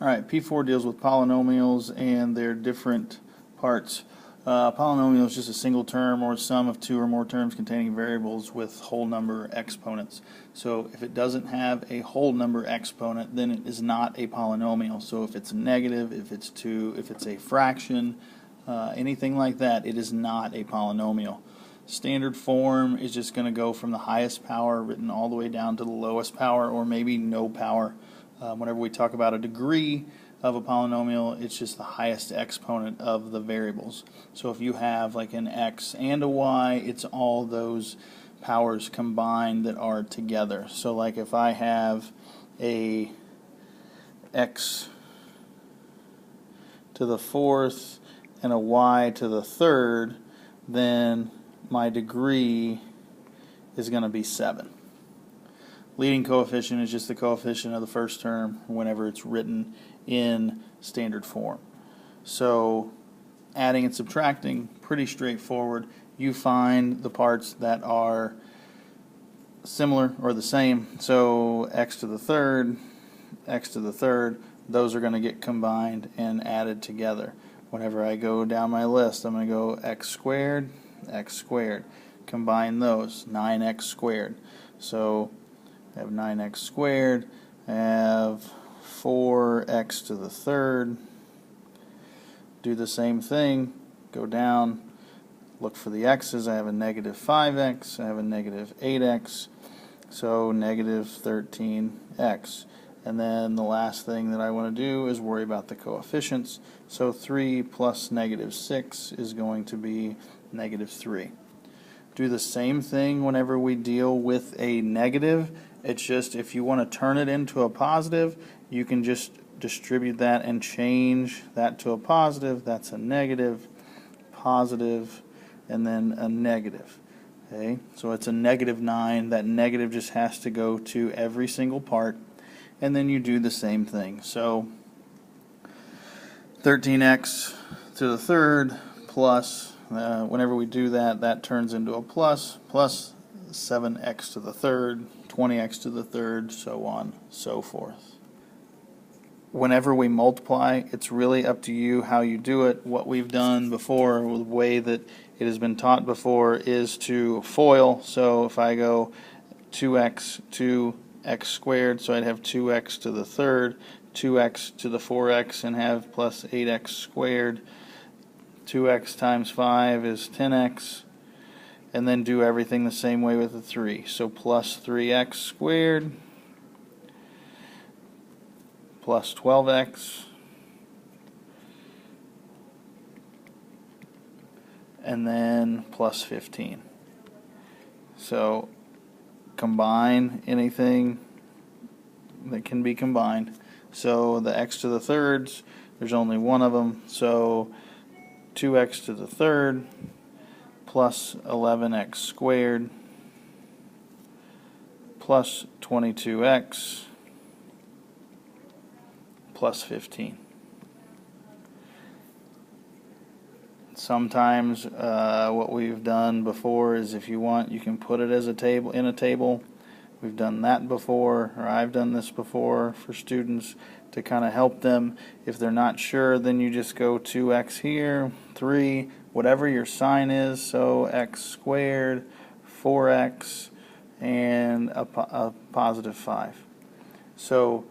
Alright, P4 deals with polynomials and their different parts. Polynomial is just a single term or sum of two or more terms containing variables with whole number exponents. So if it doesn't have a whole number exponent, then it is not a polynomial. So if it's negative, if it's a fraction, anything like that, it is not a polynomial. Standard form is just going to go from the highest power written all the way down to the lowest power, or maybe no power. Whenever we talk about a degree of a polynomial, it's just the highest exponent of the variables. So if you have like an x and a y, it's all those powers combined that are together. So like if I have a x to the fourth and a y to the third, then my degree is going to be 7. Leading coefficient is just the coefficient of the first term whenever it's written in standard form. So adding and subtracting, pretty straightforward. You find the parts that are similar or the same. So x to the third, those are going to get combined and added together. Whenever I go down my list, I'm going to go x squared, combine those, 9x squared. So I have 9x squared, I have 4x to the third. Do the same thing, go down, look for the x's. I have a negative 5x, I have a negative 8x, so negative 13x. And then the last thing that I want to do is worry about the coefficients. So 3 plus negative 6 is going to be negative 3. Do the same thing whenever we deal with a negative. It's just if you want to turn it into a positive, you can just distribute that and change that to a positive. That's a negative, positive, and then a negative. Okay, so it's a negative 9. That negative just has to go to every single part, and then you do the same thing. So 13x to the third plus, whenever we do that, that turns into a plus 7x to the third, 20x to the third, so on, so forth. Whenever we multiply, it's really up to you how you do it. What we've done before, the way that it has been taught before, is to FOIL. So if I go 2x to x squared, so I'd have 2x to the third, 2x to the 4x, and have plus 8x squared. 2x times 5 is 10x. And then do everything the same way with the 3. So plus 3x squared plus 12x, and then plus 15. So combine anything that can be combined. So the x to the thirds, there's only one of them, so 2x to the third plus 11x squared plus 22x plus 15. Sometimes what we've done before is, if you want, you can put it as a table in a table. We've done that before, or I've done this before for students to kind of help them. If they're not sure, then you just go 2x here, 3, whatever your sign is, so x squared, 4x, and a positive 5. So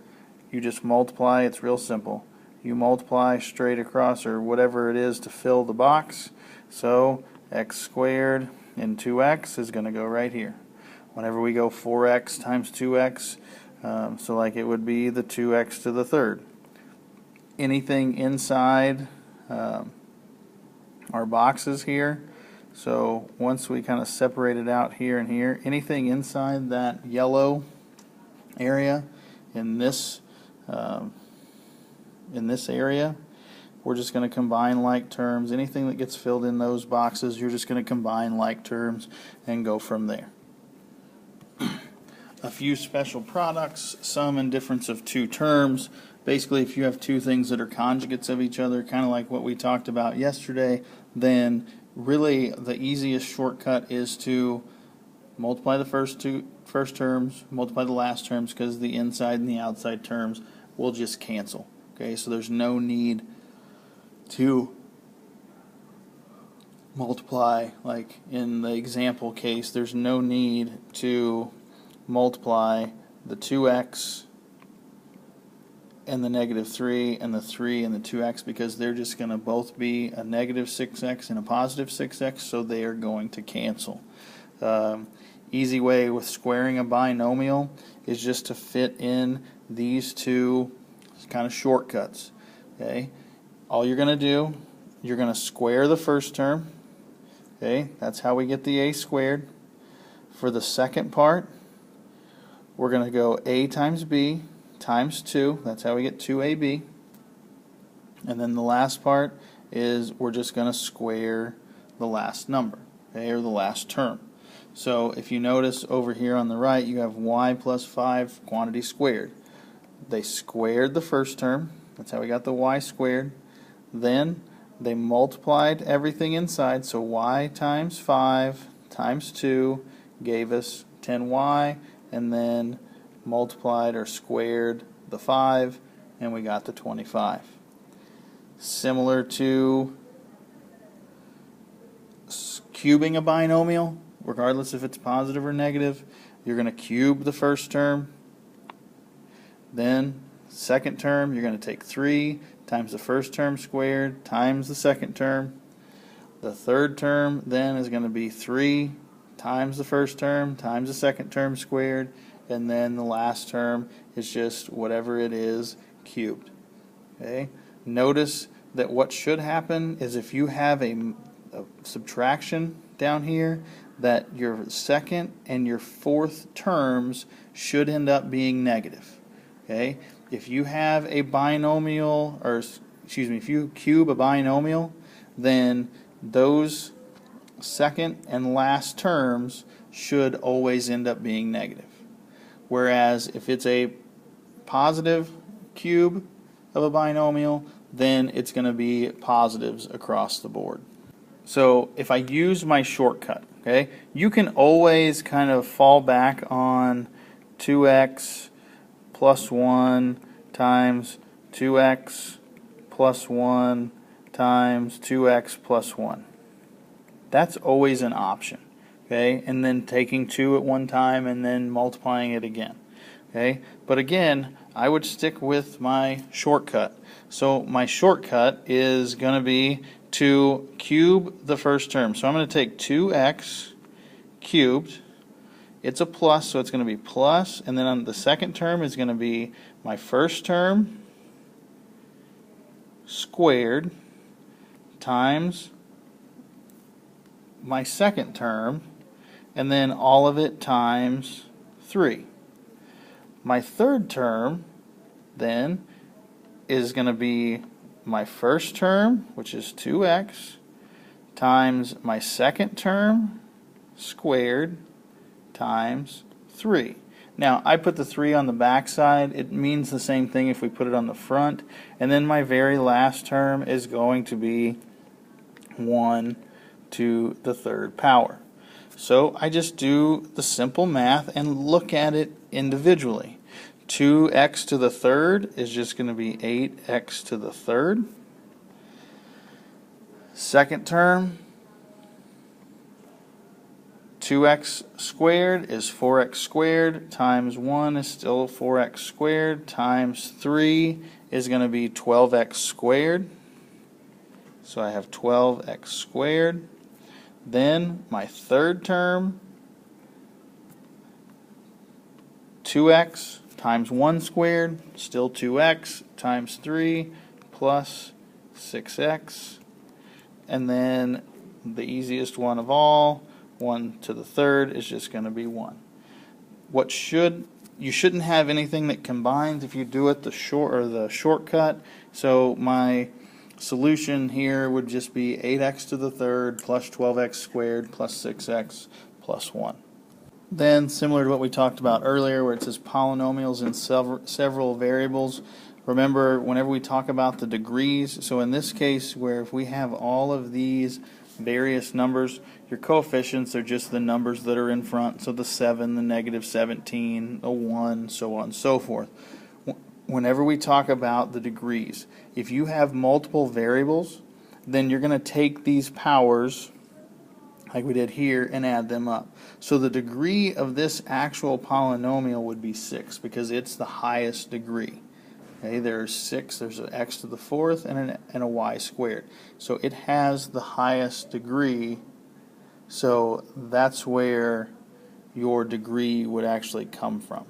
you just multiply. It's real simple. You multiply straight across, or whatever it is, to fill the box. So x squared and 2x is going to go right here. Whenever we go 4x times 2x, so like it would be the 2x to the third. Anything inside our boxes here, so once we kind of separate it out here and here, anything inside that yellow area in this area, we're just going to combine like terms. Anything that gets filled in those boxes, you're just going to combine like terms and go from there. A few special products, sum and difference of two terms. Basically, if you have two things that are conjugates of each other, kind of like what we talked about yesterday, then really the easiest shortcut is to multiply the first terms, multiply the last terms, because the inside and the outside terms will just cancel. Okay, so there's no need to multiply, like in the example case, there's no need to multiply the 2x and the negative 3 and the 3 and the 2x, because they're just going to both be a negative 6x and a positive 6x, so they are going to cancel. Easy way with squaring a binomial is just to fit in these two kind of shortcuts. Okay, all you're going to do, you're going to square the first term. Okay, that's how we get the a squared. For the second part, we're going to go a times b times 2. That's how we get 2ab. And then the last part is we're just going to square the last number, okay, or the last term. So if you notice over here on the right, you have y plus 5 quantity squared. They squared the first term. That's how we got the y squared. Then they multiplied everything inside, so y times 5 times 2 gave us 10y, and then multiplied or squared the 5, and we got the 25. Similar to cubing a binomial, regardless if it's positive or negative, you're going to cube the first term. Then second term, you're going to take 3 times the first term squared times the second term. The third term then is going to be 3 times the first term times the second term squared, and then the last term is just whatever it is cubed. Okay? Notice that what should happen is if you have a subtraction down here, that your second and your fourth terms should end up being negative. Okay? If you have a binomial, or excuse me, if you cube a binomial, then those second and last terms should always end up being negative. Whereas if it's a positive cube of a binomial, then it's going to be positives across the board. So if I use my shortcut, okay, you can always kind of fall back on 2x plus 1 times 2x plus 1 times 2x plus 1. That's always an option. Okay, and then taking 2 at one time and then multiplying it again. Okay, but again, I would stick with my shortcut. So my shortcut is going to be to cube the first term. So I'm going to take 2x cubed. It's a plus, so it's going to be plus, and then on the second term is going to be my first term squared times my second term, and then all of it times 3. My third term then is going to be my first term, which is 2x, times my second term squared times 3. Now, I put the 3 on the back side. It means the same thing if we put it on the front. And then my very last term is going to be 1 to the third power. So I just do the simple math and look at it individually. 2x to the third is just going to be 8x to the third. Second term, 2x squared is 4x squared times 1 is still 4x squared times 3 is going to be 12x squared. So I have 12x squared. Then my third term, 2x times 1 squared, still 2x, times 3 plus 6x. And then the easiest one of all, 1 to the third, is just going to be 1. You shouldn't have anything that combines if you do it the shortcut. So my solution here would just be 8x to the third plus 12x squared plus 6x plus 1. Then, similar to what we talked about earlier, where it says polynomials in several variables, remember whenever we talk about the degrees, so in this case where if we have all of these various numbers, your coefficients are just the numbers that are in front, so the 7, the negative 17, the 1, so on and so forth. whenever we talk about the degrees, if you have multiple variables, then you're going to take these powers, like we did here, and add them up. So the degree of this actual polynomial would be 6 because it's the highest degree. Okay, there's 6, there's an x to the 4th and a y squared. So it has the highest degree, so that's where your degree would actually come from.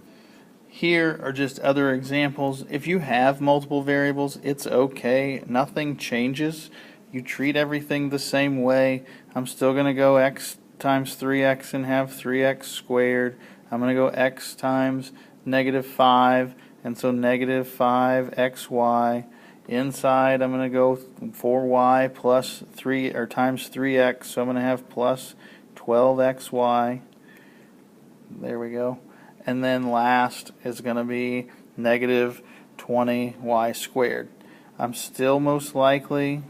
Here are just other examples. If you have multiple variables, it's okay. Nothing changes. You treat everything the same way. I'm still going to go x times 3x and have 3x squared. I'm going to go x times negative 5, and so negative 5xy. Inside, I'm going to go 4y plus 3 or times 3x, so I'm going to have plus 12xy. There we go. And then last is going to be negative 20y squared. I'm still most likely,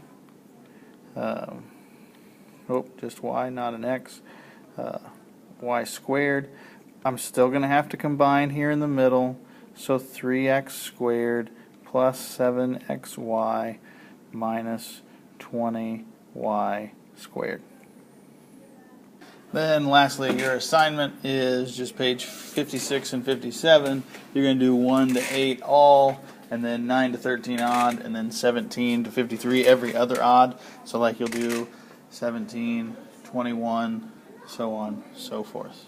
just y, not an x, y squared. I'm still going to have to combine here in the middle, so 3x squared plus 7xy minus 20y squared. Then lastly, your assignment is just page 56 and 57. You're going to do 1 to 8 all, and then 9 to 13 odd, and then 17 to 53 every other odd. So like you'll do 17, 21, so on, so forth.